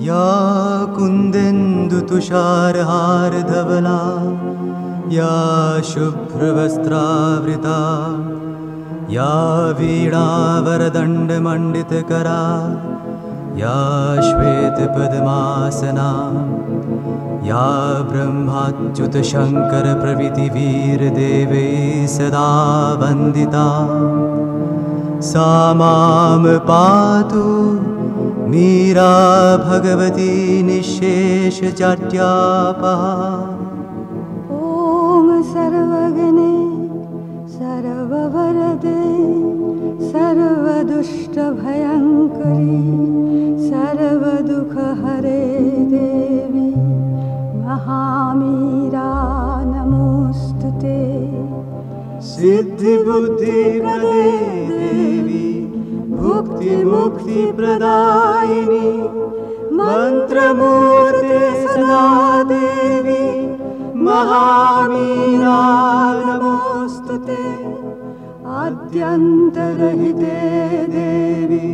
या कुन्देन्दुतुषारहारधवला या शुभ्रवस्त्रावृता या वीणावरदण्डमण्डितकरा या श्वेतपद्मासना या ब्रह्माच्युतशङ्करप्रभृतिवीरदेवैः सदा वन्दिता सा मां पातु मीरा भगवती निःशेषजाड्यापहा। ॐ सर्वगणे सर्ववरदे सर्वदुष्टभयङ्करी सर्वदुःखहरे देवी महामीरा नमोऽस्तुते। सिद्धिबुद्धिप्रदे देवी भुक्तिमुक्तिप्रदायिनी मन्त्रमूर्ते सदा देवी महामीरा नमोऽस्तुते। आद्यन्तरहिते देवी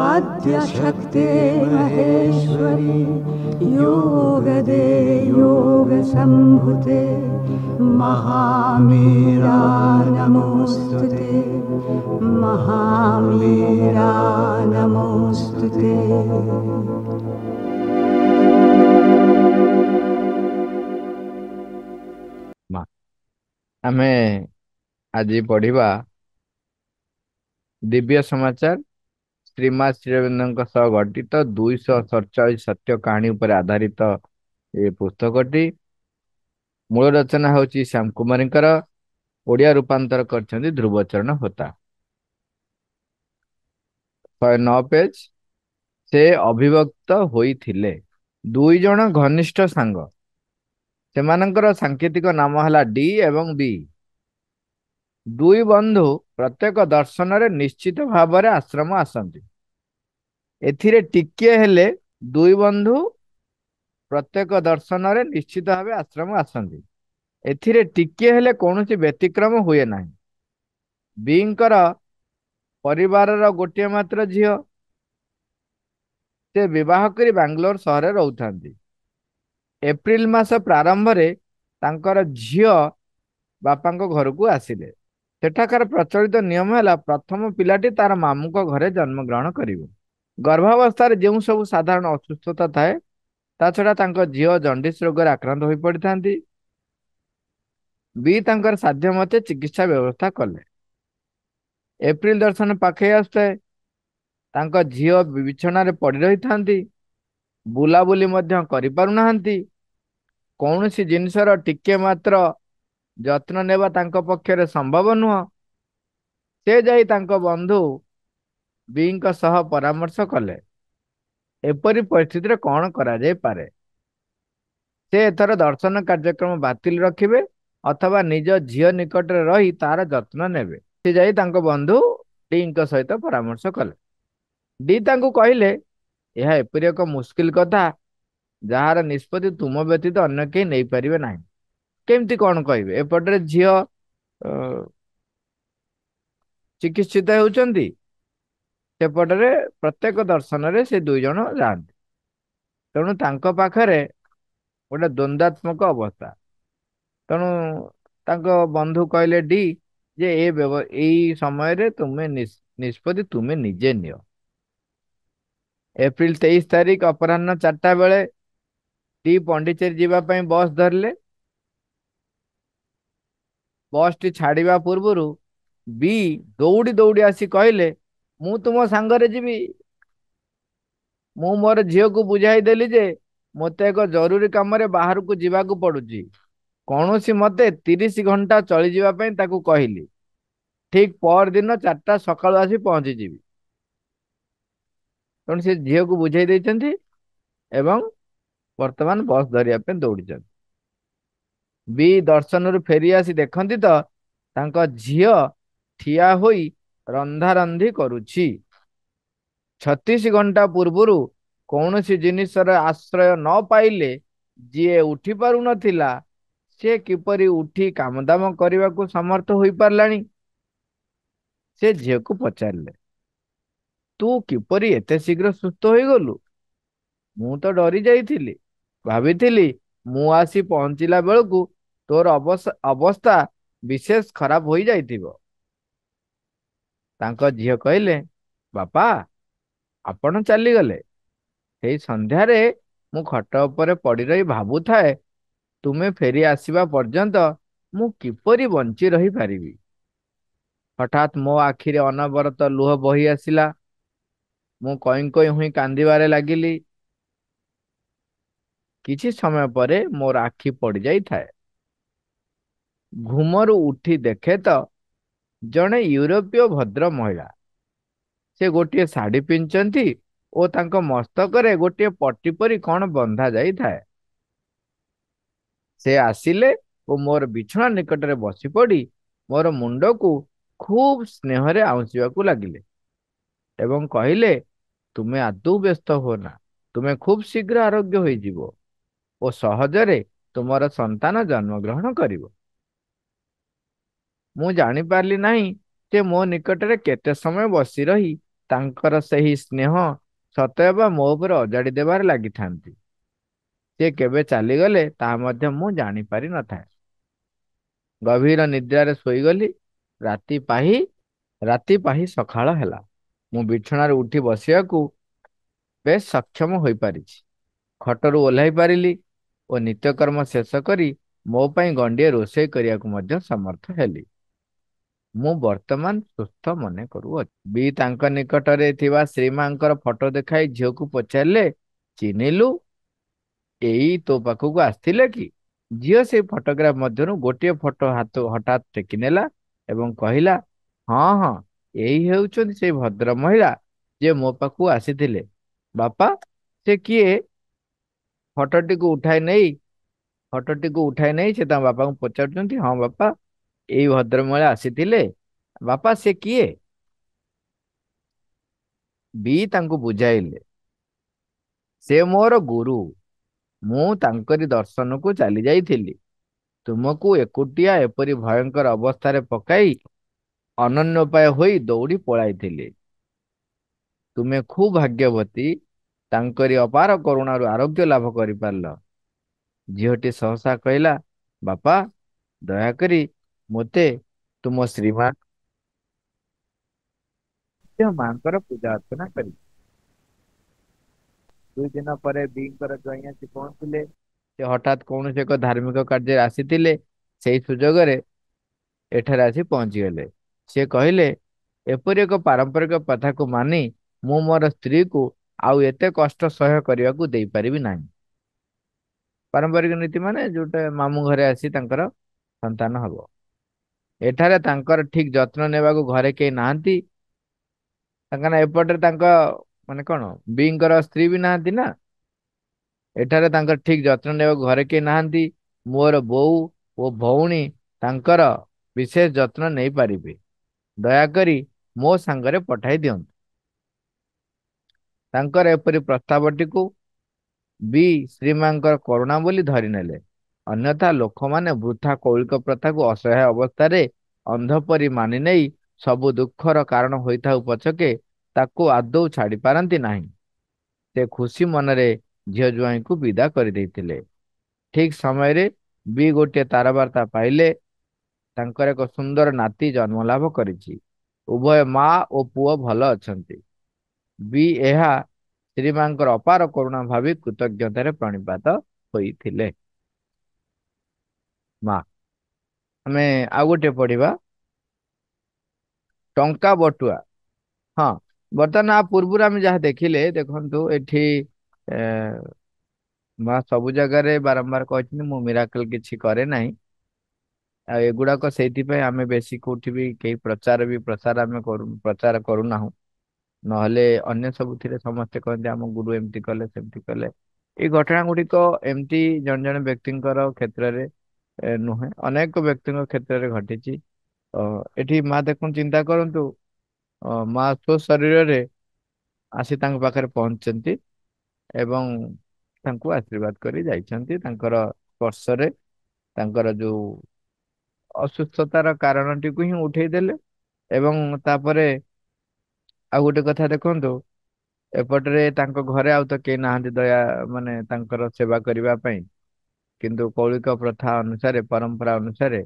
आद्यशक्ते महेश्वरी योगदे योगसम्भुते महामीरा नमोऽस्तुते महामीरा नमोऽस्तुते। आमे आज पढ़िबा दिव्य समाचार श्रीमा श्रीरविंद्र सह गठित 247 सत्य कहानी पर आधारित ये पुस्तकटी। मूल रचना होची श्याम कुमारींकर, ओडिया रूपांतर करछन्ती ध्रुवचरण होता। 109 पेज। से अभिभक्त होइथिले दुई जण घनिष्ठ सांग, सेमानंकर सांकेतिक नाम हला डी एवं बी। दुई बंधु प्रत्येक दर्शन रे निश्चित भाव रे आश्रम आसंती। एथिरे टिके हेले दुई बंधु प्रत्येक दर्शन रे निश्चित भाव आश्रम आसंती। एथिरे टिके हेले कौनसी व्यतिक्रम हुए नाही। बींकर परिवार रो गोटे मात्र झियो, से विवाह करी बांग्लोर सहर रहउथांती। एप्रिल मास प्रारंभ रे तांकर झियो बापांको घर को आसिले। सेठाकार प्रचलित नियम है प्रथम पिलाटी तार मामू को घरे जन्म ग्रहण करिवो। गर्भावस्था जो सब साधारण असुस्थता थाए ता छड़ा तांको झियो जंडिस रोग आक्रांत होई पड़िथांती। बी तांकर साध्य मते चिकित्सा व्यवस्था कले। एप्रिल दर्शन पाखे आसुए तांको झियो बिछना रे पड़ी रही थांती, बुलाबुली मध्य करि पारुनाहांती। कौनसी जिनसर टिके मात्र जत्न नेबा तांको पक्षरे संभव नुह। से जाई तांको बंधु बींक सह परामर्श कले एपरी परिस्थिति रे कौन करा जाय पारे। से एथर दर्शन कार्यक्रम बातिल रखिबे अथवा निज झियो निकट रे रही तार जत्न नेबे। से जाई तांको बंधु डींक सहित परामर्श कले। डी तांको कहिले यह एपरी एक मुश्किल कथा जहार निष्पत्ति तुम व्यतीत अन्य केही नहीं पारिबे नाही। केमती कौन कहिबे, एपटे झियो चिकित्सित होउचंदी, सेपटे प्रत्येक दर्शन रे से दुई जण जाती। तेणु तांको पाखरे गोटे द्वंद्वात्मक अवस्था। तेणु तांको बंधु कहले डी जे ए समय रे तुमे निष्पत्ति तुमे निजे नियो। एप्रिल 23 तारीख अपराह्न 4टा बेले डी पंडिचेरी जीवा पई बस धरले। बस टी छाड़िबा पूर्वरु बी दौड़ी दौड़ी आसी कहले मु तुम सांगरे जीवी। मु मोर झियो को बुझाई देली जे मते एक जरूरी काम रे बाहर को जीवाकू पड़ुची। कौनसी मते 30 घंटा चली जीवा पई ताकू कहिली। ठीक पर दिन 4टा सकाळु आसी पहुंची जीवी। तेणु से झियो को बुझाई देइचंती एवं वर्तमान बस धरिया पे दौड़ी। बी दर्शन रु फेरी आसी देखंती तो तांको झियो ठिया होई रंधा रंधी करुछि। 36 घंटा पूर्वरु कौनसी जिनिसर आश्रय न पाइले जी उठी पारु नथिला से किपरि उठी कामदाम करने को समर्थ हो पारलानी। से झील को पचारे तू किपरि एते शीघ्र सुस्थ हो गलु। ମୁଁ ତ ଡରି ଯାଇଥିଲି। ଭାବିଥିଲି ମୁଁ ଆସି ପହଞ୍ଚିଲା ବେଳକୁ ତୋର ଅବସ୍ଥା ବିଶେଷ ଖରାପ ହୋଇଯାଇଥିବ। ତାଙ୍କ ଝିଅ କହିଲେ, ବାପା, ଆପଣ ଚାଲିଗଲେ। ସେଇ ସନ୍ଧ୍ୟାରେ ମୁଁ ଖଟ ଉପରେ ପଡ଼ି ରହି ଭାବୁଥାଏ, ତୁମେ ଫେରି ଆସିବା ପର୍ଯ୍ୟନ୍ତ ମୁଁ କିପରି ବଞ୍ଚି ରହିପାରିବି। ହଠାତ୍ ମୋ ଆଖିରେ ଅନବରତ ଲୁହ ବହି ଆସିଲା। ମୁଁ କଇଁ କଇଁ ହୋଇ କାନ୍ଦିବାରେ ଲାଗିଲି। କିଛି ସମୟ ପରେ ମୋର ଆଖି ପଡ଼ି ଯାଇଥାଏ। ଘୁମରୁ ଉଠି ଦେଖେ ତ ଜଣେ ୟୁରୋପୀୟ ଭଦ୍ର ମହିଳା। ସେ ଗୋଟିଏ ଶାଢ଼ୀ ପିନ୍ଧିଛନ୍ତି ଓ ତାଙ୍କ ମସ୍ତକରେ ଗୋଟିଏ ପଟି ପରି କଣ ବନ୍ଧା ଯାଇଥାଏ। ସେ ଆସିଲେ ଓ ମୋର ବିଛଣା ନିକଟରେ ବସି ପଡ଼ି ମୋର ମୁଣ୍ଡକୁ ଖୁବ୍ ସ୍ନେହରେ ଆଉଁସିବାକୁ ଲାଗିଲେ ଏବଂ କହିଲେ, ତୁମେ ଆଦୌ ବ୍ୟସ୍ତ ହୁଅନା। ତୁମେ ଖୁବ୍ ଶୀଘ୍ର ଆରୋଗ୍ୟ ହୋଇଯିବ ଓ ସହଜରେ ତୁମର ସନ୍ତାନ ଜନ୍ମଗ୍ରହଣ କରିବ। ମୁଁ ଜାଣିପାରିଲି ନାହିଁ ଯେ ମୋ ନିକଟରେ କେତେ ସମୟ ବସି ରହି ତାଙ୍କର ସେହି ସ୍ନେହ ସତେଅବା ମୋ ଉପରେ ଅଜାଡ଼ି ଦେବାରେ ଲାଗିଥାନ୍ତି। ସେ କେବେ ଚାଲିଗଲେ ତାହା ମଧ୍ୟ ମୁଁ ଜାଣିପାରି ନଥାଏ। ଗଭୀର ନିଦ୍ରାରେ ଶୋଇଗଲି। ରାତି ପାହି ରାତି ପାହି ସକାଳ ହେଲା। ମୁଁ ବିଛଣାରୁ ଉଠି ବସିବାକୁ ବେଶ ସକ୍ଷମ ହୋଇପାରିଛି। ଖଟରୁ ଓହ୍ଲାଇ ପାରିଲି ଓ ନିତ୍ୟକର୍ମ ଶେଷ କରି ମୋ ପାଇଁ ଗଣ୍ଡିଏ ରୋଷେଇ କରିବାକୁ ମଧ୍ୟ ସମର୍ଥ ହେଲି। ମୁଁ ବର୍ତ୍ତମାନ ସୁସ୍ଥ ମନେ କରୁଅଛି। ବି ତାଙ୍କ ନିକଟରେ ଥିବା ଶ୍ରୀମାଙ୍କର ଫଟୋ ଦେଖାଇ ଝିଅକୁ ପଚାରିଲେ, ଚିହ୍ନିଲୁ, ଏଇ ତୋ ପାଖକୁ ଆସିଥିଲେ କି? ଝିଅ ସେଇ ଫଟୋଗ୍ରାଫ ମଧ୍ୟରୁ ଗୋଟିଏ ଫଟୋ ହାତ ହଠାତ୍ ଟେକି ନେଲା ଏବଂ କହିଲା, ହଁ ହଁ, ଏଇ ହେଉଛନ୍ତି ସେଇ ଭଦ୍ର ମହିଳା ଯେ ମୋ ପାଖକୁ ଆସିଥିଲେ। ବାପା, ସେ କିଏ? ଫଟୋଟିକୁ ଉଠାଇ ନେଇ ଫଟୋଟିକୁ ଉଠାଇ ନେଇ ସେ ତାଙ୍କ ବାପାଙ୍କୁ ପଚାରୁଛନ୍ତି, ହଁ ବାପା, ଏଇ ଭଦ୍ରମହିଳା ଆସିଥିଲେ। ବାପା, ସେ କିଏ? ବି ତାଙ୍କୁ ବୁଝାଇଲେ, ସେ ମୋର ଗୁରୁ। ମୁଁ ତାଙ୍କରି ଦର୍ଶନକୁ ଚାଲି ଯାଇଥିଲି। ତୁମକୁ ଏକୁଟିଆ ଏପରି ଭୟଙ୍କର ଅବସ୍ଥାରେ ପକାଇ ଅନନ୍ୟୋପାୟ ହୋଇ ଦୌଡ଼ି ପଳାଇଥିଲି। ତୁମେ ଖୁବ୍ ଭାଗ୍ୟବତୀ, ତାଙ୍କରି ଅପାର କରୁଣାରୁ ଆରୋଗ୍ୟ ଲାଭ କରିପାରିଲ। ଝିଅଟି ସହସା କହିଲା, ବାପା, ଦୟାକରି ମୋତେ ତୁମ ମାଙ୍କର ପୂଜା ଅର୍ଚ୍ଚନା କରି। 2 ଦିନ ପରେ ବିଙ୍କର ଜ୍ୱାଇଁ ଆସି ପହଞ୍ଚିଲେ। ସେ ହଠାତ୍ କୌଣସି ଏକ ଧାର୍ମିକ କାର୍ଯ୍ୟରେ ଆସିଥିଲେ। ସେହି ସୁଯୋଗରେ ଏଠାରେ ଆସି ପହଞ୍ଚିଗଲେ। ସେ କହିଲେ, ଏପରି ଏକ ପାରମ୍ପରିକ ପ୍ରଥାକୁ ମାନି ମୁଁ ମୋର ସ୍ତ୍ରୀକୁ ଆଉ ଏତେ କଷ୍ଟ ସହ୍ୟ କରିବାକୁ ଦେଇପାରିବି ନାହିଁ। ପାରମ୍ପରିକ ନୀତି ମାନେ ଯୋଉଟା ମାମୁଁ ଘରେ ଆସି ତାଙ୍କର ସନ୍ତାନ ହବ। ଏଠାରେ ତାଙ୍କର ଠିକ ଯତ୍ନ ନେବାକୁ ଘରେ କେହି ନାହାନ୍ତି। ତାଙ୍କର ଏପଟରେ ତାଙ୍କ ମାନେ କଣ ବିଙ୍କର ସ୍ତ୍ରୀ ବି ନାହାନ୍ତି ନା। ଏଠାରେ ତାଙ୍କର ଠିକ ଯତ୍ନ ନେବାକୁ ଘରେ କେହି ନାହାନ୍ତି। ମୋର ବୋଉ ଓ ଭଉଣୀ ତାଙ୍କର ବିଶେଷ ଯତ୍ନ ନେଇପାରିବେ। ଦୟାକରି ମୋ ସାଙ୍ଗରେ ପଠାଇ ଦିଅନ୍ତୁ। ତାଙ୍କର ଏପରି ପ୍ରସ୍ତାବଟିକୁ ବି ଶ୍ରୀମାଙ୍କର କରୁଣା ବୋଲି ଧରିନେଲେ। ଅନ୍ୟଥା ଲୋକମାନେ ବୃଥା କୌଳିକ ପ୍ରଥାକୁ ଅସହାୟ ଅବସ୍ଥାରେ ଅନ୍ଧ ପରି ମାନି ନେଇ ସବୁ ଦୁଃଖର କାରଣ ହୋଇଥାଉ ପଛକେ ତାକୁ ଆଦୌ ଛାଡି ପାରନ୍ତି ନାହିଁ। ସେ ଖୁସି ମନରେ ଝିଅ ଜୁଆଇଁଙ୍କୁ ବିଦା କରିଦେଇଥିଲେ। ଠିକ ସମୟରେ ବି ଗୋଟିଏ ତାରବାର୍ତ୍ତା ପାଇଲେ, ତାଙ୍କର ଏକ ସୁନ୍ଦର ନାତି ଜନ୍ମ ଲାଭ କରିଛି। ଉଭୟ ମା ଓ ପୁଅ ଭଲ ଅଛନ୍ତି। ବି ଏହା ଶ୍ରୀମାଙ୍କର ଅପାର କରୁଣା ଭାବି କୃତଜ୍ଞତାରେ ପ୍ରଣିପାତ ହୋଇଥିଲେ। ମା, ଆମେ ଆଉ ଗୋଟେ ପଢିବା, ଟଙ୍କା ବଟୁଆ। ହଁ, ବର୍ତ୍ତମାନ ପୂର୍ବରୁ ଆମେ ଯାହା ଦେଖିଲେ, ଦେଖନ୍ତୁ ଏଠି ଏ, ମା ସବୁ ଜାଗାରେ ବାରମ୍ବାର କହିଛନ୍ତି ମୁଁ ମିରାକଲ କିଛି କରେ ନାହିଁ। ଆଉ ଏଗୁଡାକ ସେଇଥିପାଇଁ ଆମେ ବେଶୀ କୋଉଠି ବି କେହି ପ୍ରଚାର ଆମେ ପ୍ରଚାର କରୁନାହୁଁ। ନହେଲେ ଅନ୍ୟ ସବୁଥିରେ ସମସ୍ତେ କହନ୍ତି ଆମ ଗୁରୁ ଏମିତି କଲେ ସେମିତି କଲେ। ଏଇ ଘଟଣା ଗୁଡିକ ଏମିତି ଜଣେ ଜଣେ ବ୍ୟକ୍ତିଙ୍କର କ୍ଷେତ୍ରରେ ନୁହେଁ, ଅନେକ ବ୍ୟକ୍ତିଙ୍କ କ୍ଷେତ୍ରରେ ଘଟିଛି। ଏଠି ମା ଦେଖନ୍ତୁ, ଚିନ୍ତା କରନ୍ତୁ, ମା ସ୍ୱ ଶରୀରରେ ଆସି ତାଙ୍କ ପାଖରେ ପହଞ୍ଚିଛନ୍ତି ଏବଂ ତାଙ୍କୁ ଆଶୀର୍ବାଦ କରି ଯାଇଛନ୍ତି। ତାଙ୍କର ସ୍ପର୍ଶରେ ତାଙ୍କର ଯୋଉ ଅସୁସ୍ଥତାର କାରଣଟିକୁ ହିଁ ଉଠେଇ ଦେଲେ। ଏବଂ ତାପରେ ଆଉ ଗୋଟେ କଥା ଦେଖନ୍ତୁ, ଏପଟରେ ତାଙ୍କ ଘରେ ଆଉ ତ କେହି ନାହାନ୍ତି ଦୟା ମାନେ ତାଙ୍କର ସେବା କରିବା ପାଇଁ। କିନ୍ତୁ କୌଳିକ ପ୍ରଥା ଅନୁସାରେ ପରମ୍ପରା ଅନୁସାରେ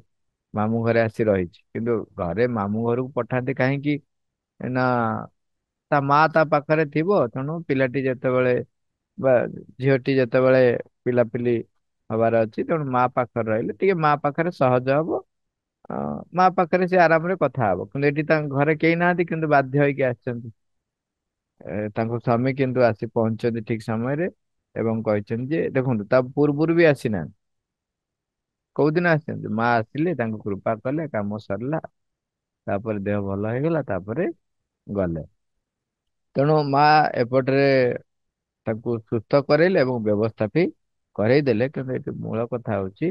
ମାମୁଁ ଘରେ ଆସି ରହିଛି। କିନ୍ତୁ ଘରେ ମାମୁଁ ଘରକୁ ପଠାନ୍ତି କାହିଁକି ନା ତା ମା ତା ପାଖରେ ଥିବ। ତେଣୁ ପିଲାଟି ଯେତେବେଳେ ବା ଝିଅଟି ଯେତେବେଳେ ପିଲାପିଲି ହବାର ଅଛି ତେଣୁ ମା ପାଖରେ ରହିଲେ ଟିକେ ମା ପାଖରେ ସହଜ ହବ। ଅ, ମା ପାଖରେ ସେ ଆରାମରେ କଥା ହବ। କିନ୍ତୁ ଏଠି ତାଙ୍କ ଘରେ କେହି ନାହାନ୍ତି କିନ୍ତୁ ବାଧ୍ୟ ହେଇକି ଆସିଛନ୍ତି। ତାଙ୍କ ସ୍ୱାମୀ କିନ୍ତୁ ଆସି ପହଞ୍ଚିଛନ୍ତି ଠିକ ସମୟରେ ଏବଂ କହିଛନ୍ତି ଯେ ଦେଖନ୍ତୁ ତା ପୂର୍ବରୁ ବି ଆସିନାହାନ୍ତି। କୋଉଦିନ ଆସିଛନ୍ତି? ମା ଆସିଲେ ତାଙ୍କୁ କୃପା କଲେ କାମ ସରିଲା ତାପରେ ଦେହ ଭଲ ହେଇଗଲା ତାପରେ ଗଲେ। ତେଣୁ ମା ଏପଟରେ ତାକୁ ସୁସ୍ଥ କରେଇଲେ ଏବଂ ବ୍ୟବସ୍ଥା ବି କରେଇ ଦେଲେ। କିନ୍ତୁ ଏଠି ମୂଳ କଥା ହଉଛି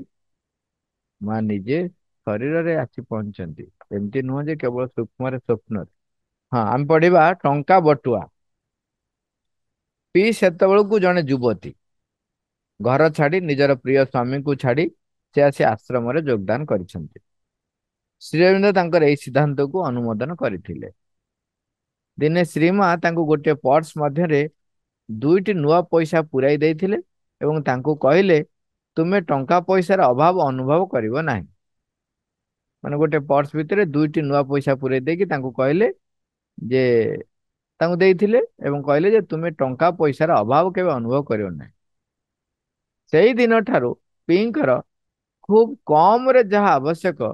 ମା ନିଜେ ଶରୀରରେ ଆସି ପହଞ୍ଚିଛନ୍ତି। ଏମିତି ନୁହଁ ଯେ କେବଳ ସୂକ୍ଷ୍ମରେ ସ୍ୱପ୍ନରେ। ହଁ ଆମେ ପଢିବା ଟଙ୍କା ବଟୁଆ। ପି ସେତେବେଳକୁ ଜଣେ ଯୁବତୀ ଘର ଛାଡି ନିଜର ପ୍ରିୟ ସ୍ୱାମୀଙ୍କୁ ଛାଡି ସେ ଆସି ଆଶ୍ରମରେ ଯୋଗଦାନ କରିଛନ୍ତି। ଶ୍ରୀଅରବିନ୍ଦ ତାଙ୍କର ଏହି ସିଦ୍ଧାନ୍ତକୁ ଅନୁମୋଦନ କରିଥିଲେ। ଦିନେ ଶ୍ରୀମା ତାଙ୍କୁ ଗୋଟିଏ ପର୍ସ ମଧ୍ୟରେ ଦୁଇଟି ନୂଆ ପଇସା ପୁରାଇ ଦେଇଥିଲେ ଏବଂ ତାଙ୍କୁ କହିଲେ ତୁମେ ଟଙ୍କା ପଇସାର ଅଭାବ ଅନୁଭବ କରିବ ନାହିଁ। ମାନେ ଗୋଟେ ପର୍ସ ଭିତରେ ଦୁଇଟି ନୂଆ ପଇସା ପୁରେଇ ଦେଇକି ତାଙ୍କୁ କହିଲେ ଯେ ତାଙ୍କୁ ଦେଇଥିଲେ ଏବଂ କହିଲେ ଯେ ତୁମେ ଟଙ୍କା ପଇସାର ଅଭାବ କେବେ ଅନୁଭବ କରିବ ନାହିଁ। ସେଇ ଦିନ ଠାରୁ ପିଙ୍କର ଖୁବ କମରେ ଯାହା ଆବଶ୍ୟକ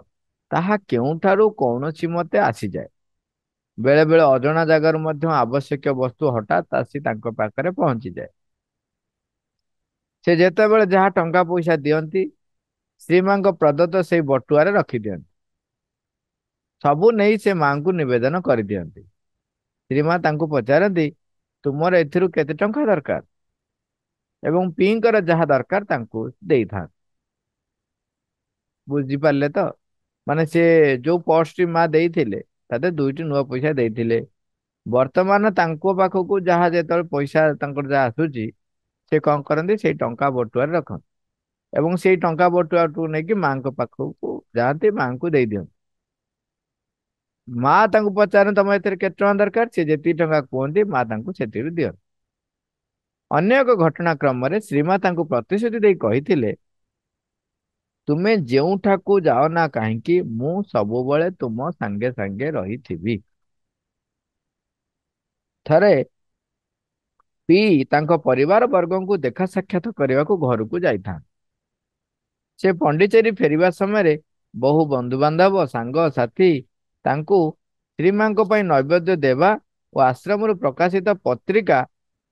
ତାହା କେଉଁଠାରୁ କୌଣସି ମତେ ଆସିଯାଏ। ବେଳେ ବେଳେ ଅଜଣା ଜାଗାରୁ ମଧ୍ୟ ଆବଶ୍ୟକୀୟ ବସ୍ତୁ ହଠାତ୍ ଆସି ତାଙ୍କ ପାଖରେ ପହଞ୍ଚିଯାଏ। ସେ ଯେତେବେଳେ ଯାହା ଟଙ୍କା ପଇସା ଦିଅନ୍ତି ଶ୍ରୀମାଙ୍କ ପ୍ରଦତ୍ତ ସେଇ ବଟୁଆରେ ରଖିଦିଅନ୍ତି। ସବୁ ନେଇ ସେ ମାଙ୍କୁ ନିବେଦନ କରିଦିଅନ୍ତି। ଶ୍ରୀମା ତାଙ୍କୁ ପଚାରନ୍ତି ତୁମର ଏଥିରୁ କେତେ ଟଙ୍କା ଦରକାର ଏବଂ ପିଙ୍କର ଯାହା ଦରକାର ତାଙ୍କୁ ଦେଇଥାନ୍ତି। ବୁଝିପାରିଲେ ତ? ମାନେ ସେ ଯୋଉ ପର୍ସଟି ମା ଦେଇଥିଲେ ତାতে ଦୁଇଟି ନୂଆ ପଇସା ଦେଇଥିଲେ। ବର୍ତ୍ତମାନ ତାଙ୍କ ପାଖକୁ ଯାହା ଯେତେବେଳେ ପଇସା ତାଙ୍କର ଯାହା ଆସୁଛି ସେ କଣ କରନ୍ତି ସେଇ ଟଙ୍କା ବଟୁଆରେ ରଖନ୍ତି ଏବଂ ସେଇ ଟଙ୍କା ବଟୁଆକୁ ନେଇକି ମାଙ୍କ ପାଖକୁ ଯାଆନ୍ତି ମାଙ୍କୁ ଦେଇ ଦିଅନ୍ତି। ମା ତାଙ୍କୁ ପଚାରନ୍ତି ତମ ଏଥିରେ କେତେ ଟଙ୍କା ଦରକାର? ସେ ଯେତିକି ଟଙ୍କା କୁହନ୍ତି ମା ତାଙ୍କୁ ସେତିକି ଦିଅନ୍ତି। ଅନ୍ୟ ଏକ ଘଟଣା କ୍ରମରେ ଶ୍ରୀମା ତାଙ୍କୁ ପ୍ରତିଶ୍ରୁତି ଦେଇ କହିଥିଲେ ତୁମେ ଯେଉଁଠାକୁ ଯାଅ ନା କାହିଁକି ମୁଁ ସବୁବେଳେ ତୁମ ସାଙ୍ଗେ ସାଙ୍ଗେ ରହିଥିବି। ଥରେ ପି ତାଙ୍କ ପରିବାର ବର୍ଗଙ୍କୁ ଦେଖା ସାକ୍ଷାତ କରିବାକୁ ଘରକୁ ଯାଇଥାନ୍ତି। ସେ ପଣ୍ଡିଚେରୀ ଫେରିବା ସମୟରେ ବହୁ ବନ୍ଧୁବାନ୍ଧବ ସାଙ୍ଗସାଥି ତାଙ୍କୁ ଶ୍ରୀମାଙ୍କ ପାଇଁ ନୈବେଦ୍ୟ ଦେବା ଓ ଆଶ୍ରମରୁ ପ୍ରକାଶିତ ପତ୍ରିକା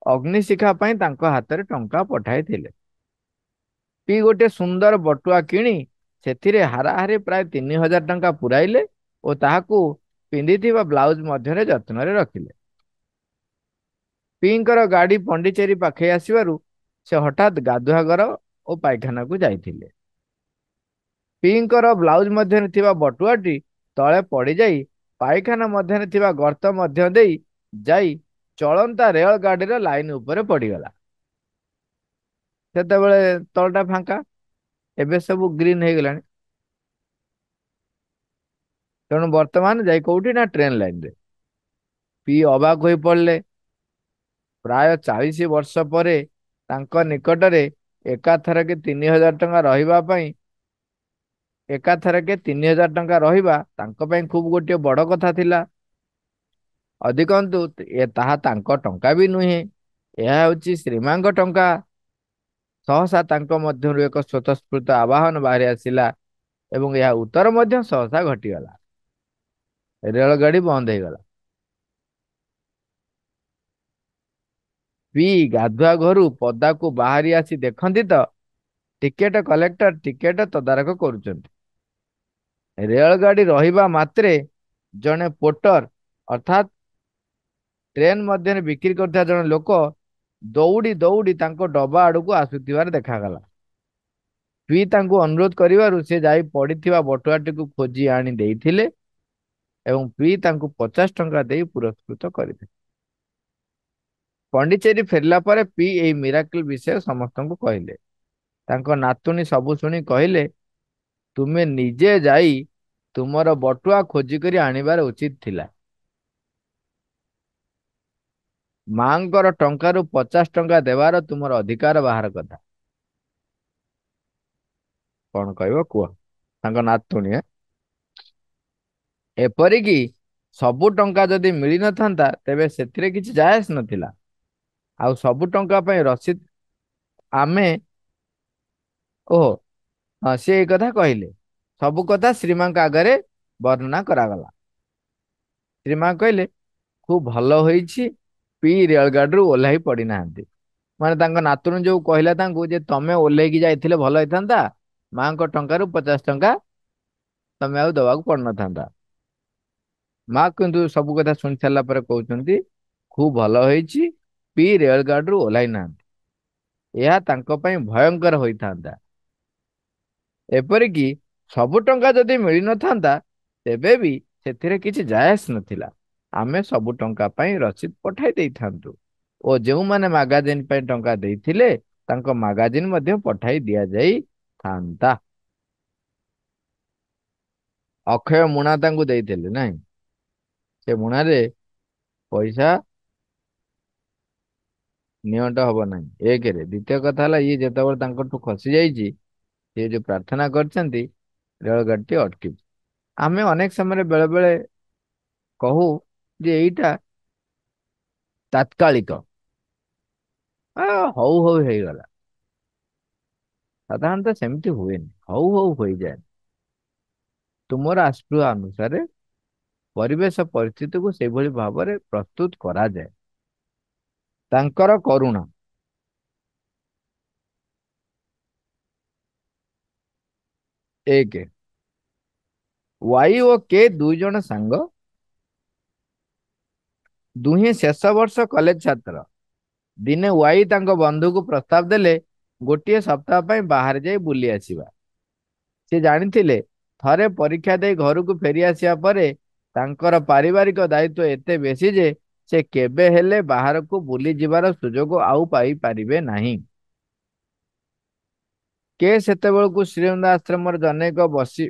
ଅଗ୍ନିଶିଖା ପାଇଁ ତାଙ୍କ ହାତରେ ଟଙ୍କା ପଠାଇଥିଲେ। ପି ଗୋଟେ ସୁନ୍ଦର ବଟୁଆ କିଣି ସେଥିରେ ହାରାହାରି ପ୍ରାୟ 3000 ଟଙ୍କା ପୁରାଇଲେ ଓ ତାହାକୁ ପିନ୍ଧିଥିବା ବ୍ଲାଉଜ ମଧ୍ୟରେ ଯତ୍ନରେ ରଖିଲେ। ପିଙ୍କର ଗାଡି ପଣ୍ଡିଚେରୀ ପାଖେଇ ଆସିବାରୁ ସେ ହଠାତ୍ ଗାଧୁଆଘର ଓ ପାଇଖାନାକୁ ଯାଇଥିଲେ। ପିଙ୍କର ବ୍ଲାଉଜ ମଧ୍ୟରେ ଥିବା ବଟୁଆଟି ତଳେ ପଡିଯାଇ ପାଇଖାନା ମଧ୍ୟରେ ଥିବା ଗର୍ତ୍ତ ମଧ୍ୟ ଦେଇ ଯାଇ ଚଳନ୍ତା ରେଳ ଗାଡିର ଲାଇନ ଉପରେ ପଡିଗଲା। ସେତେବେଳେ ତଳଟା ଫାଙ୍କା, ଏବେ ସବୁ ଗ୍ରୀନ ହେଇଗଲାଣି। ତେଣୁ ବର୍ତ୍ତମାନ ଯାଇ କୋଉଠି ନା ଟ୍ରେନ ଲାଇନରେ। ପି ଅବାକ ହୋଇ ପଡିଲେ। ପ୍ରାୟ 40 ବର୍ଷ ପରେ ତାଙ୍କ ନିକଟରେ ଏକାଥରକେ 3000 ଟଙ୍କା ରହିବା ପାଇଁ ଏକାଥରକେ 3000 ଟଙ୍କା ରହିବା ତାଙ୍କ ପାଇଁ ଖୁବ ଗୋଟିଏ ବଡ କଥା ଥିଲା। ଅଧିକନ୍ତୁ ତାହା ତାଙ୍କ ଟଙ୍କା ବି ନୁହେଁ, ଏହା ହେଉଛି ଶ୍ରୀମାଙ୍କ ଟଙ୍କା। ସହସା ତାଙ୍କ ମଧ୍ୟରୁ ଏକ ସ୍ୱତଃସ୍ଫୂର୍ତ୍ତ ଆବାହନ ବାହାରି ଆସିଲା ଏବଂ ଏହା ଉତ୍ତର ମଧ୍ୟ ସହସା ଘଟିଗଲା। ରେଳଗାଡି ବନ୍ଦ ହେଇଗଲା। ପି ଗାଧୁଆ ଘରୁ ପଦାକୁ ବାହାରି ଆସି ଦେଖନ୍ତି ତ ଟିକେଟ କଲେକ୍ଟର ଟିକେଟ ତଦାରଖ କରୁଛନ୍ତି। ରେଳଗାଡି ରହିବା ମାତ୍ରେ ଜଣେ ପୋର୍ଟର ଅର୍ଥାତ୍ ଟ୍ରେନ ମଧ୍ୟରେ ବିକ୍ରି କରୁଥିବା ଜଣେ ଲୋକ ଦୌଡ଼ି ଦୌଡ଼ି ତାଙ୍କ ଡବା ଆଡକୁ ଆସୁଥିବାର ଦେଖାଗଲା। ପି ତାଙ୍କୁ ଅନୁରୋଧ କରିବାରୁ ସେ ଯାଇ ପଡିଥିବା ବଟୁଆଟିକୁ ଖୋଜି ଆଣି ଦେଇଥିଲେ ଏବଂ ପି ତାଙ୍କୁ 50 ଟଙ୍କା ଦେଇ ପୁରସ୍କୃତ କରିଥିଲେ। ପଣ୍ଡିଚେରୀ ଫେରିଲା ପରେ ପି ଏହି ମିରାକଲ ବିଷୟ ସମସ୍ତଙ୍କୁ କହିଲେ। ତାଙ୍କ ନାତୁଣୀ ସବୁ ଶୁଣି କହିଲେ ତୁମେ ନିଜେ ଯାଇ ତୁମର ବଟୁଆ ଖୋଜିକରି ଆଣିବାର ଉଚିତ ଥିଲା। ମାଙ୍କର ଟଙ୍କାରୁ 50 ଟଙ୍କା ଦେବାର ତୁମର ଅଧିକାର ବାହାର କଥା। କଣ କହିବ କୁହ? ତାଙ୍କ ନାତୁଣୀ ଏପରିକି ସବୁ ଟଙ୍କା ଯଦି ମିଳିନଥାନ୍ତା ତେବେ ସେଥିରେ କିଛି ଜାୟଜ ନଥିଲା। ଆଉ ସବୁ ଟଙ୍କା ପାଇଁ ରସିଦ ଆମେ ଓହୋ ହଁ ସେ ଏଇ କଥା କହିଲେ। ସବୁ କଥା ଶ୍ରୀମାଙ୍କ ଆଗରେ ବର୍ଣ୍ଣନା କରାଗଲା। ଶ୍ରୀମା କହିଲେ ଖୁବ ଭଲ ହୋଇଛି, ପି ରେଳଗାଡିରୁ ଓହ୍ଲାଇ ପଡିନାହାନ୍ତି। ମାନେ ତାଙ୍କ ନାତୁଣୀ ଯୋଉ କହିଲା ତାଙ୍କୁ ଯେ ତମେ ଓହ୍ଲେଇକି ଯାଇଥିଲେ ଭଲ ହେଇଥାନ୍ତା, ମାଙ୍କ ଟଙ୍କାରୁ 50 ଟଙ୍କା ତମେ ଆଉ ଦବାକୁ ପଡିନଥାନ୍ତା। ମା କିନ୍ତୁ ସବୁ କଥା ଶୁଣି ସାରିଲା ପରେ କହୁଛନ୍ତି ଖୁବ ଭଲ ହେଇଛି, ପି ରେଳଗାଡିରୁ ଓହ୍ଲାଇ ନାହାନ୍ତି। ଏହା ତାଙ୍କ ପାଇଁ ଭୟଙ୍କର ହୋଇଥାନ୍ତା। ଏପରିକି ସବୁ ଟଙ୍କା ଯଦି ମିଳିନଥାନ୍ତା ତେବେ ବି ସେଥିରେ କିଛି ଜାୟଜ ନଥିଲା। ଆମେ ସବୁ ଟଙ୍କା ପାଇଁ ରସିଦ ପଠାଇ ଦେଇଥାନ୍ତୁ ଓ ଯେଉଁମାନେ ମାଗାଜିନ ପାଇଁ ଟଙ୍କା ଦେଇଥିଲେ ତାଙ୍କ ମାଗାଜିନ ମଧ୍ୟ ପଠାଇ ଦିଆଯାଇଥାନ୍ତା। ଅକ୍ଷୟ ମୁଣା ତାଙ୍କୁ ଦେଇଥିଲେ ନାଇଁ, ସେ ମୁଣାରେ ପଇସା ନିଅଣ୍ଟ ହବ ନାହିଁ। ଏକରେ ଦ୍ୱିତୀୟ କଥା ହେଲା ଇଏ ଯେତେବେଳେ ତାଙ୍କଠୁ ଖସି ଯାଇଛି, ସିଏ ଯୋଉ ପ୍ରାର୍ଥନା କରିଛନ୍ତି ରେଳଗାଡିଟି ଅଟକିବ। ଆମେ ଅନେକ ସମୟରେ ବେଳେ ବେଳେ କହୁ ଯେ ଏଇଟା ତାତ୍କାଳିକ, ହଉ ହଉ ହେଇଗଲା। ସାଧାରଣତଃ ସେମିତି ହୁଏନି, ହଉ ହଉ ହୋଇଯାଏ। ତୁମର ଆସ୍ପୃହା ଅନୁସାରେ ପରିବେଶ ପରିସ୍ଥିତିକୁ ସେଇଭଳି ଭାବରେ ପ୍ରସ୍ତୁତ କରାଯାଏ। ତାଙ୍କର କରୁଣା ଏକ ୱାଇ ଓ କେ ଦୁଇ ଜଣ ସାଙ୍ଗ, ଦୁହେଁ ଶେଷ ବର୍ଷ କଲେଜ ଛାତ୍ର। ଦିନେ ୱାଇ ତାଙ୍କ ବନ୍ଧୁକୁ ପ୍ରସ୍ତାବ ଦେଲେ ଗୋଟିଏ ସପ୍ତାହ ପାଇଁ ବାହାରେ ଯାଇ ବୁଲି ଆସିବା। ସେ ଜାଣିଥିଲେ ଥରେ ପରୀକ୍ଷା ଦେଇ ଘରକୁ ଫେରି ଆସିବା ପରେ ତାଙ୍କର ପାରିବାରିକ ଦାୟିତ୍ୱ ଏତେ ବେଶୀ ଯେ ସେ କେବେ ହେଲେ ବାହାରକୁ ବୁଲି ଯିବାର ସୁଯୋଗ ଆଉ ପାଇପାରିବେ ନାହିଁ। କେ ସେତେବେଳକୁ ଶ୍ରୀଅନ୍ଦ ଆଶ୍ରମର ଜନୈକ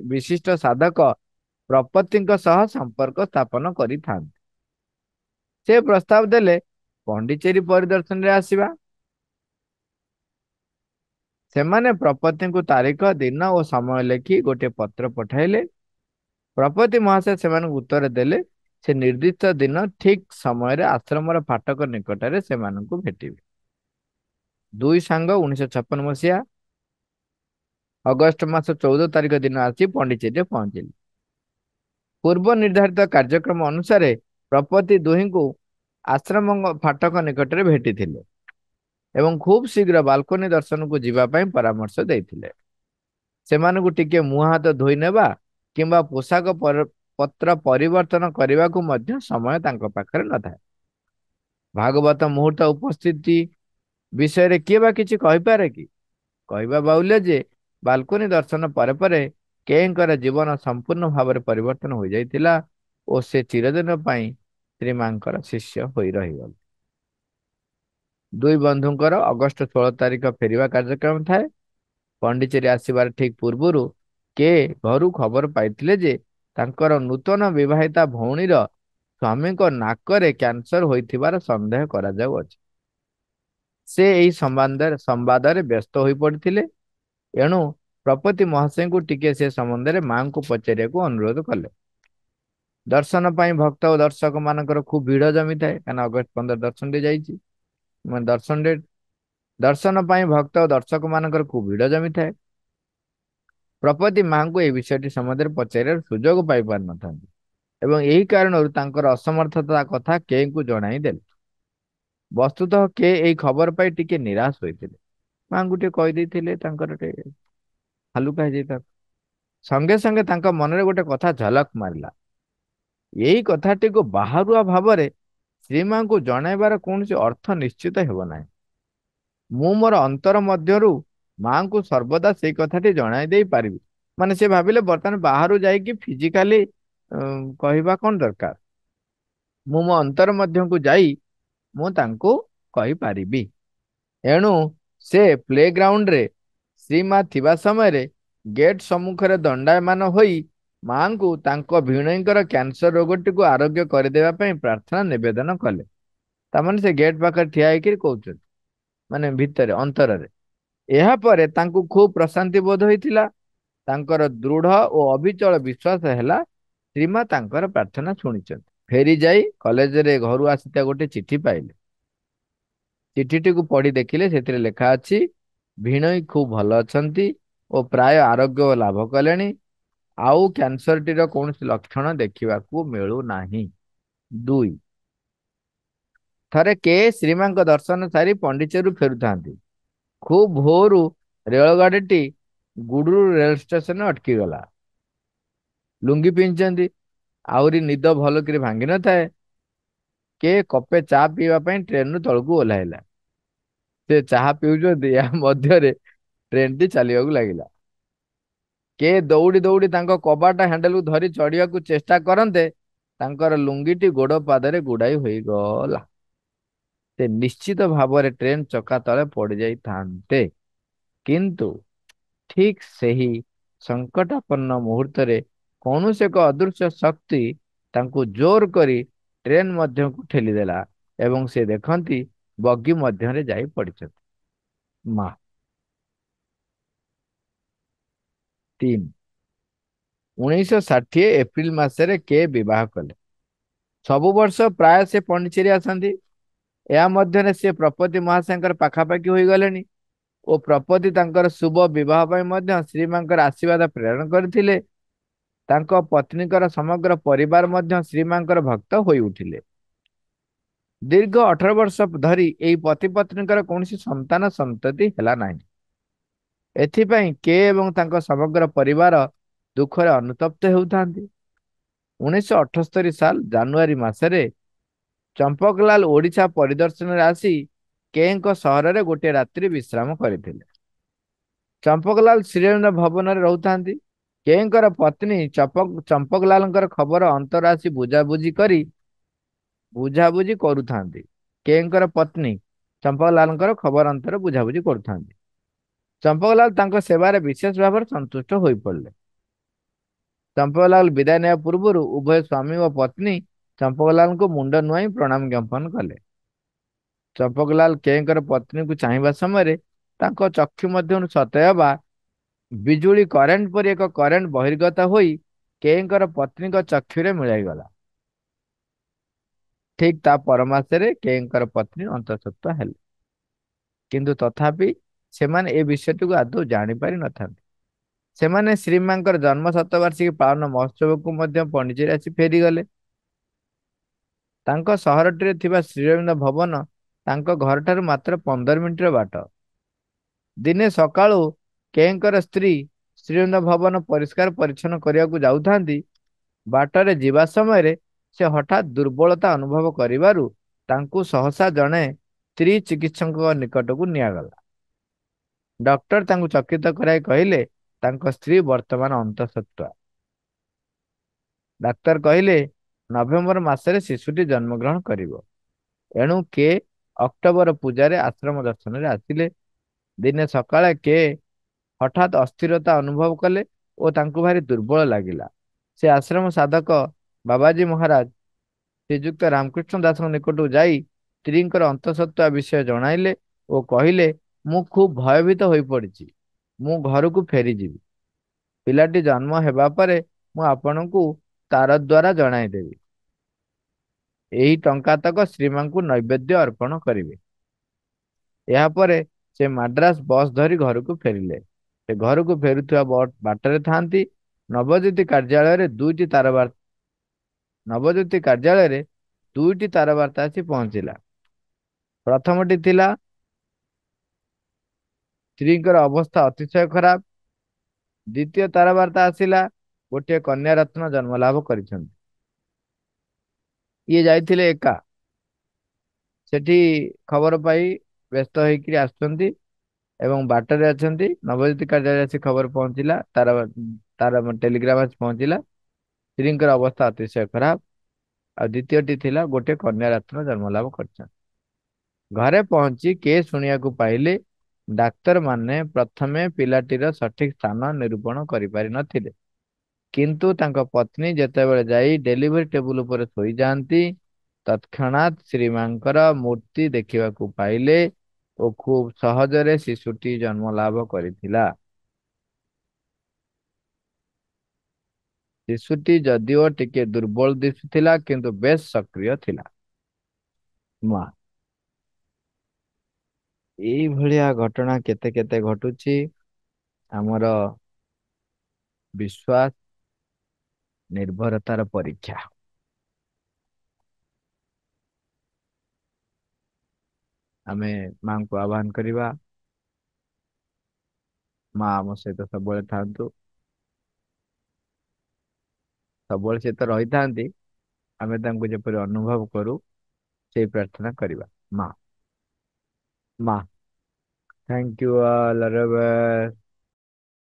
ବିଶିଷ୍ଟ ସାଧକ ପ୍ରପତିଙ୍କ ସହ ସମ୍ପର୍କ ସ୍ଥାପନ କରିଥାନ୍ତି। ସେ ପ୍ରସ୍ତାବ ଦେଲେ ପଣ୍ଡିଚେରୀ ପରିଦର୍ଶନରେ ଆସିବା। ସେମାନେ ପ୍ରପତିଙ୍କୁ ତାରିଖ, ଦିନ ଓ ସମୟ ଲେଖି ଗୋଟିଏ ପତ୍ର ପଠାଇଲେ। ପ୍ରପତି ମହାଶୟ ସେମାନଙ୍କୁ ଉତ୍ତର ଦେଲେ ସେ ନିର୍ଦ୍ଦିଷ୍ଟ ଦିନ ଠିକ ସମୟରେ ଆଶ୍ରମର ଫାଟକ ନିକଟରେ ସେମାନଙ୍କୁ ଭେଟିବେ। ଦୁଇ ସାଙ୍ଗ 1956 ମସିହା ଅଗଷ୍ଟ ମାସ 14 ତାରିଖ ଦିନ ଆସି ପଣ୍ଡିଚେରୀରେ ପହଞ୍ଚିଲେ। ପୂର୍ବ ନିର୍ଦ୍ଧାରିତ କାର୍ଯ୍ୟକ୍ରମ ଅନୁସାରେ ପ୍ରପତି ଦୁହିଁଙ୍କୁ ଆଶ୍ରମ ଫାଟକ ନିକଟରେ ଭେଟିଥିଲେ ଏବଂ ଖୁବ ଶୀଘ୍ର ବାଲକୋନି ଦର୍ଶନକୁ ଯିବା ପାଇଁ ପରାମର୍ଶ ଦେଇଥିଲେ। ସେମାନଙ୍କୁ ଟିକେ ମୁହଁ ହାତ ଧୋଇ ନେବା କିମ୍ବା ପୋଷାକ ପତ୍ର ପରିବର୍ତ୍ତନ କରିବାକୁ ମଧ୍ୟ ସମୟ ତାଙ୍କ ପାଖରେ ନଥାଏ। ଭାଗବତ ମୁହୂର୍ତ୍ତ ଉପସ୍ଥିତି ବିଷୟରେ କିଏ ବା କିଛି କହିପାରେ କି? କହିବା ବାହୁଲ୍ୟ ଯେ ବାଲକୋନି ଦର୍ଶନ ପରେ ପରେ କେଙ୍କର ଜୀବନ ସମ୍ପୂର୍ଣ୍ଣ ଭାବରେ ପରିବର୍ତ୍ତନ ହୋଇଯାଇଥିଲା ଓ ସେ ଚିରଦିନ ପାଇଁ ଶ୍ରୀମାଙ୍କର ଶିଷ୍ୟ ହୋଇ ରହିଗଲେ। ଦୁଇ ବନ୍ଧୁଙ୍କର ଅଗଷ୍ଟ 16 ତାରିଖ ଫେରିବା କାର୍ଯ୍ୟକ୍ରମ ଥାଏ। ପଣ୍ଡିଚେରୀ ଆସିବାର ଠିକ ପୂର୍ବରୁ କେ ଘରୁ ଖବର ପାଇଥିଲେ ଯେ ତାଙ୍କର ନୂତନ ବିବାହିତା ଭଉଣୀର ସ୍ୱାମୀଙ୍କ ନାକରେ କ୍ୟାନ୍ସର ହୋଇଥିବାର ସନ୍ଦେହ କରାଯାଉଅଛି। ସେ ଏହି ସମ୍ବାଦରେ ବ୍ୟସ୍ତ ହୋଇ ପଡିଥିଲେ। ଏଣୁ ପ୍ରପତି ମହାଶୟଙ୍କୁ ଟିକେ ସେ ସମ୍ବନ୍ଧରେ ମାଙ୍କୁ ପଚାରିବାକୁ ଅନୁରୋଧ କଲେ। ଦର୍ଶନ ପାଇଁ ଭକ୍ତ ଓ ଦର୍ଶକ ମାନଙ୍କର ଖୁବ ଭିଡ ଜମିଥାଏ, କାରଣ ଅଗଷ୍ଟ 15 ଦର୍ଶନ ଦେଇ ଯାଇଛି। ଦର୍ଶନ ପାଇଁ ଭକ୍ତ ଓ ଦର୍ଶକ ମାନଙ୍କର ଖୁବ ଭିଡ ଜମିଥାଏ। ପ୍ରପତି ମାଙ୍କୁ ଏହି ବିଷୟଟି ସମ୍ବନ୍ଧରେ ପଚାରିବାର ସୁଯୋଗ ପାଇପାରିନଥାନ୍ତି ଏବଂ ଏହି କାରଣରୁ ତାଙ୍କର ଅସମର୍ଥତା କଥା କେଙ୍କୁ ଜଣାଇ ଦେଲେ। ବସ୍ତୁତଃ କେ ଏହି ଖବର ପାଇ ଟିକେ ନିରାଶ ହୋଇଥିଲେ। ମାଙ୍କୁ ଟିକେ କହିଦେଇଥିଲେ ତାଙ୍କର ଟିକେ ହାଲୁକା ହେଇଯାଇଥାନ୍ତା। ସଙ୍ଗେ ସଙ୍ଗେ ତାଙ୍କ ମନରେ ଗୋଟେ କଥା ଝଲକ ମାରିଲା। ଏହି କଥାଟିକୁ ବାହାରୁଆ ଭାବରେ ଶ୍ରୀମାଙ୍କୁ ଜଣାଇବାର କୌଣସି ଅର୍ଥ ନିଶ୍ଚିତ ହେବ ନାହିଁ। ମୁଁ ମୋର ଅନ୍ତର ମଧ୍ୟରୁ ମାଙ୍କୁ ସର୍ବଦା ସେଇ କଥାଟି ଜଣାଇ ଦେଇ ପାରିବି। ମାନେ ସେ ଭାବିଲେ ବର୍ତ୍ତମାନ ବାହାରୁ ଯାଇକି ଫିଜିକାଲି କହିବା କଣ ଦରକାର, ମୁଁ ମୋ ଅନ୍ତର ମଧ୍ୟକୁ ଯାଇ ମୁଁ ତାଙ୍କୁ କହିପାରିବି। ଏଣୁ ସେ ପ୍ଲେଗ୍ରାଉଣ୍ଡରେ ଶ୍ରୀମା ଥିବା ସମୟରେ ଗେଟ୍ ସମ୍ମୁଖରେ ଦଣ୍ଡାୟମାନ ହୋଇ ମାଙ୍କୁ ତାଙ୍କ ଭିଣୋଇଙ୍କର କ୍ୟାନ୍ସର ରୋଗଟିକୁ ଆରୋଗ୍ୟ କରିଦେବା ପାଇଁ ପ୍ରାର୍ଥନା ନିବେଦନ କଲେ। ତାମାନେ ସେ ଗେଟ୍ ପାଖରେ ଠିଆ ହେଇକି କହୁଛନ୍ତି, ମାନେ ଭିତରେ ଅନ୍ତରରେ। ଏହାପରେ ତାଙ୍କୁ ଖୁବ ପ୍ରଶାନ୍ତି ବୋଧ ହୋଇଥିଲା। ତାଙ୍କର ଦୃଢ ଓ ଅବିଚଳ ବିଶ୍ୱାସ ହେଲା ଶ୍ରୀମା ତାଙ୍କର ପ୍ରାର୍ଥନା ଶୁଣିଛନ୍ତି। ଫେରି ଯାଇ କଲେଜରେ ଘରୁ ଆସିଥିବା ଗୋଟେ ଚିଠି ପାଇଲେ। ଚିଠିଟିକୁ ପଢି ଦେଖିଲେ ସେଥିରେ ଲେଖା ଅଛି, ଭିଣୋଇ ଖୁବ ଭଲ ଅଛନ୍ତି ଓ ପ୍ରାୟ ଆରୋଗ୍ୟ ଲାଭ କଲେଣି। ଆଉ କ୍ୟାନ୍ସରଟିର କୌଣସି ଲକ୍ଷଣ ଦେଖିବାକୁ ମିଳୁନାହିଁ। 2, ଥରେ କେ ଶ୍ରୀମାଙ୍କ ଦର୍ଶନ ସାରି ପଣ୍ଡିଚେରୀରୁ ଫେରୁଥାନ୍ତି। ଖୁବ ଭୋରୁ ରେଳଗାଡିଟି ଗୁଡୁରୁ ରେଳ ଷ୍ଟେସନରେ ଅଟକିଗଲା। ଲୁଙ୍ଗି ପିନ୍ଧିଛନ୍ତି, ଆହୁରି ନିଦ ଭଲକିରି ଭାଙ୍ଗି ନଥାଏ। କେ କପେ ଚା ପିଇବା ପାଇଁ ଟ୍ରେନରୁ ତଳକୁ ଓହ୍ଲାଇଲା। ସେ ଚାହା ପିଉଛନ୍ତି, ଏହା ମଧ୍ୟରେ ଟ୍ରେନଟି ଚାଲିବାକୁ ଲାଗିଲା। କେ ଦୌଡ଼ି ଦୌଡ଼ି ତାଙ୍କ କବାଟ ହ୍ୟାଣ୍ଡେଲକୁ ଧରି ଚଢିବାକୁ ଚେଷ୍ଟା କରନ୍ତେ ତାଙ୍କର ଲୁଙ୍ଗିଟି ଗୋଡ ପାଦରେ ଗୁଡାଇ ହୋଇଗଲା। ସେ ନିଶ୍ଚିତ ଭାବରେ ଟ୍ରେନ ଚକା ତଳେ ପଡିଯାଇଥାନ୍ତେ। କିନ୍ତୁ ଠିକ ସେହି ସଂକଟାପନ୍ନ ମୁହୂର୍ତ୍ତରେ କୌଣସି ଏକ ଅଦୃଶ୍ୟ ଶକ୍ତି ତାଙ୍କୁ ଜୋର କରି ଟ୍ରେନ ମଧ୍ୟକୁ ଠେଲିଦେଲା ଏବଂ ସେ ଦେଖନ୍ତି ବଗି ମଧ୍ୟରେ ଯାଇ ପଡିଛନ୍ତି। ମା 3, 1960 ଏପ୍ରିଲ ମାସରେ କେ ବିବାହ କଲେ। ସବୁ ବର୍ଷ ପ୍ରାୟ ସେ ପଣ୍ଡିଚେରୀ ଆସନ୍ତି। ଏହା ମଧ୍ୟରେ ସେ ପ୍ରପତି ମହାଶୟଙ୍କର ପାଖାପାଖି ହୋଇଗଲେଣି ଓ ପ୍ରପତି ତାଙ୍କର ଶୁଭ ବିବାହ ପାଇଁ ମଧ୍ୟ ଶ୍ରୀମାଙ୍କର ଆଶୀର୍ବାଦ ପ୍ରେରଣ କରିଥିଲେ। ତାଙ୍କ ପତ୍ନୀଙ୍କର ସମଗ୍ର ପରିବାର ମଧ୍ୟ ଶ୍ରୀମାଙ୍କର ଭକ୍ତ ହୋଇ ଉଠିଲେ। ଦୀର୍ଘ 18 ବର୍ଷ ଧରି ଏହି ପତି ପତ୍ନୀଙ୍କର କୌଣସି ସନ୍ତାନ ସନ୍ତତି ହେଲା ନାହିଁ। ଏଥିପାଇଁ କେ ଏବଂ ତାଙ୍କ ସମଗ୍ର ପରିବାର ଦୁଃଖରେ ଅନୁତପ୍ତ ହେଉଥାନ୍ତି। 1978 ସାଲ ଜାନୁଆରୀ ମାସରେ ଚମ୍ପକଲାଲ ଓଡ଼ିଶା ପରିଦର୍ଶନରେ ଆସି କେଙ୍କ ସହରରେ ଗୋଟିଏ ରାତ୍ରି ବିଶ୍ରାମ କରିଥିଲେ। ଚମ୍ପକଲାଲ ଶ୍ରୀରେନ୍ଦ୍ର ଭବନରେ ରହୁଥାନ୍ତି। କେଙ୍କର ପତ୍ନୀ ଚମ୍ପକଲାଲଙ୍କର ଖବର ଅନ୍ତର ଆସି ବୁଝାବୁଝି କରୁଥାନ୍ତି। କେଙ୍କର ପତ୍ନୀ ଚମ୍ପକଲାଲଙ୍କର ଖବର ଅନ୍ତର ବୁଝାବୁଝି କରୁଥାନ୍ତି। ଚମ୍ପକଲାଲ ତାଙ୍କ ସେବାରେ ବିଶେଷ ଭାବରେ ସନ୍ତୁଷ୍ଟ ହୋଇପଡ଼ିଲେ। ଚମ୍ପକଲାଲ ବିଦାୟ ନେବା ପୂର୍ବରୁ ଉଭୟ ସ୍ୱାମୀ ଓ ପତ୍ନୀ ଚମ୍ପକଲାଲଙ୍କୁ ମୁଣ୍ଡ ନୁଆଇଁ ପ୍ରଣାମ ଜ୍ଞାପନ କଲେ। ଚମ୍ପକଲାଲ କେଙ୍କର ପତ୍ନୀକୁ ଚାହିଁବା ସମୟରେ ତାଙ୍କ ଚକ୍ଷୁ ମଧ୍ୟରୁ ସତେଅବା ବିଜୁଳି କରେଣ୍ଟ ପରି ଏକ କରେଣ୍ଟ ବହିର୍ଗତ ହୋଇ କେଙ୍କର ପତ୍ନୀଙ୍କ ଚକ୍ଷୁରେ ମିଳାଇଗଲା। ଠିକ ତା ପର ମାସରେ କେଙ୍କର ପତ୍ନୀ ଅନ୍ତଃସତ୍ତ୍ୱା ହେଲେ। କିନ୍ତୁ ତଥାପି ସେମାନେ ଏ ବିଷୟଟିକୁ ଆଦୌ ଜାଣିପାରି ନଥାନ୍ତି। ସେମାନେ ଶ୍ରୀମାଙ୍କର ଜନ୍ମ ଶତବାର୍ଷିକୀ ପାଳନ ମହୋତ୍ସବକୁ ମଧ୍ୟ ପଣ୍ଡିଚେରୀ ଆସି ଫେରିଗଲେ। ତାଙ୍କ ସହରଟିରେ ଥିବା ଶ୍ରୀରବୀନ୍ଦ୍ର ଭବନ ତାଙ୍କ ଘରଠାରୁ ମାତ୍ର 15 ମିନିଟର ବାଟ। ଦିନେ ସକାଳୁ କେଙ୍କର ସ୍ତ୍ରୀ ଶ୍ରୀରବୀନ୍ଦ୍ର ଭବନ ପରିଷ୍କାର ପରିଚ୍ଛନ୍ନ କରିବାକୁ ଯାଉଥାନ୍ତି। ବାଟରେ ଯିବା ସମୟରେ ସେ ହଠାତ୍ ଦୁର୍ବଳତା ଅନୁଭବ କରିବାରୁ ତାଙ୍କୁ ସହସା ଜଣେ ସ୍ତ୍ରୀ ଚିକିତ୍ସକଙ୍କ ନିକଟକୁ ନିଆଗଲା। ଡକ୍ଟର ତାଙ୍କୁ ଚକିତ କରାଇ କହିଲେ ତାଙ୍କ ସ୍ତ୍ରୀ ବର୍ତ୍ତମାନ ଅନ୍ତଃସତ୍ତ୍ୱା। ଡାକ୍ତର କହିଲେ ନଭେମ୍ବର ମାସରେ ଶିଶୁଟି ଜନ୍ମଗ୍ରହଣ କରିବ। ଏଣୁ କେ ଅକ୍ଟୋବର ପୂଜାରେ ଆଶ୍ରମ ଦର୍ଶନରେ ଆସିଲେ। ଦିନେ ସକାଳେ କେ ହଠାତ୍ ଅସ୍ଥିରତା ଅନୁଭବ କଲେ ଓ ତାଙ୍କୁ ଭାରି ଦୁର୍ବଳ ଲାଗିଲା। ସେ ଆଶ୍ରମ ସାଧକ ବାବାଜୀ ମହାରାଜ ଶ୍ରୀଯୁକ୍ତ ରାମକୃଷ୍ଣ ଦାସଙ୍କ ନିକଟକୁ ଯାଇ ସ୍ତ୍ରୀଙ୍କର ଅନ୍ତଃସତ୍ତ୍ୱା ବିଷୟ ଜଣାଇଲେ ଓ କହିଲେ, ମୁଁ ଖୁବ ଭୟଭୀତ ହୋଇପଡ଼ିଛି। ମୁଁ ଘରକୁ ଫେରିଯିବି। ପିଲାଟି ଜନ୍ମ ହେବା ପରେ ମୁଁ ଆପଣଙ୍କୁ ତାର ଦ୍ୱାରା ଜଣାଇଦେବି। ଏହି ଟଙ୍କା ତକ ଶ୍ରୀମାଙ୍କୁ ନୈବେଦ୍ୟ ଅର୍ପଣ କରିବେ। ଏହାପରେ ସେ ମାଡ୍ରାସ ବସ୍ ଧରି ଘରକୁ ଫେରିଲେ। ସେ ଘରକୁ ଫେରୁଥିବା ବାଟରେ ଥାନ୍ତି ନବଜ୍ୟୋତି କାର୍ଯ୍ୟାଳୟରେ ଦୁଇଟି ତାରବାର୍ତ୍ତା ଆସି ପହଞ୍ଚିଲା। ପ୍ରଥମଟି ଥିଲା, ସ୍ତ୍ରୀଙ୍କର ଅବସ୍ଥା ଅତିଶୟ ଖରାପ। ଦ୍ୱିତୀୟ ତାରବାର୍ତ୍ତା ଆସିଲା, ଗୋଟିଏ କନ୍ୟା ରତ୍ନ ଜନ୍ମଲାଭ କରିଛନ୍ତି। ଇଏ ଯାଇଥିଲେ ଏକା। ସେଠି ଖବର ପାଇ ବ୍ୟସ୍ତ ହେଇକିରି ଆସୁଛନ୍ତି ଏବଂ ବାଟରେ ଅଛନ୍ତି। ନବଜ୍ୟୋତି କାର୍ଯ୍ୟାଳୟରେ ଆସି ଖବର ପହଞ୍ଚିଲା, ତାର ଟେଲିଗ୍ରାମ ଆସି ପହଞ୍ଚିଲା, ସ୍ତ୍ରୀଙ୍କର ଅବସ୍ଥା ଅତିଶୟ ଖରାପ। ଆଉ ଦ୍ୱିତୀୟଟି ଥିଲା, ଗୋଟିଏ କନ୍ୟା ରତ୍ନ ଜନ୍ମଲାଭ କରିଛନ୍ତି। ଘରେ ପହଞ୍ଚି କେ ଶୁଣିବାକୁ ପାଇଲେ ଡାକ୍ତରମାନେ ପ୍ରଥମେ ପିଲାଟିର ସଠିକ ସ୍ଥାନ ନିରୂପଣ କରିପାରି ନଥିଲେ। କିନ୍ତୁ ତାଙ୍କ ପତ୍ନୀ ଯେତେବେଳେ ଯାଇ ଡେଲିଭରି ଟେବୁଲ ଉପରେ ଶୋଇଯାଆନ୍ତି ତତ୍କ୍ଷଣାତ୍ ଶ୍ରୀମାଙ୍କର ମୂର୍ତ୍ତି ଦେଖିବାକୁ ପାଇଲେ ଓ ଖୁବ୍ ସହଜରେ ଶିଶୁଟି ଜନ୍ମ ଲାଭ କରିଥିଲା। ଶିଶୁଟି ଯଦିଓ ଟିକେ ଦୁର୍ବଳ ଦିଶୁଥିଲା କିନ୍ତୁ ବେଶ ସକ୍ରିୟ ଥିଲା। ମା ଏଇଭଳିଆ ଘଟଣା କେତେ କେତେ ଘଟୁଛି। ଆମର ବିଶ୍ୱାସ ନିର୍ଭରତାର ପରୀକ୍ଷା। ଆମେ ମାଙ୍କୁ ଆହ୍ୱାନ କରିବା, ମା ଆମ ସହିତ ସବୁବେଳେ ଥାନ୍ତୁ, ସବୁବେଳେ ସହିତ ରହିଥାନ୍ତି। ଆମେ ତାଙ୍କୁ ଯେପରି ଅନୁଭବ କରୁ ସେଇ ପ୍ରାର୍ଥନା କରିବା। ମା ମା, ଥ୍ୟାଙ୍କ ୟୁ ଅଲ୍।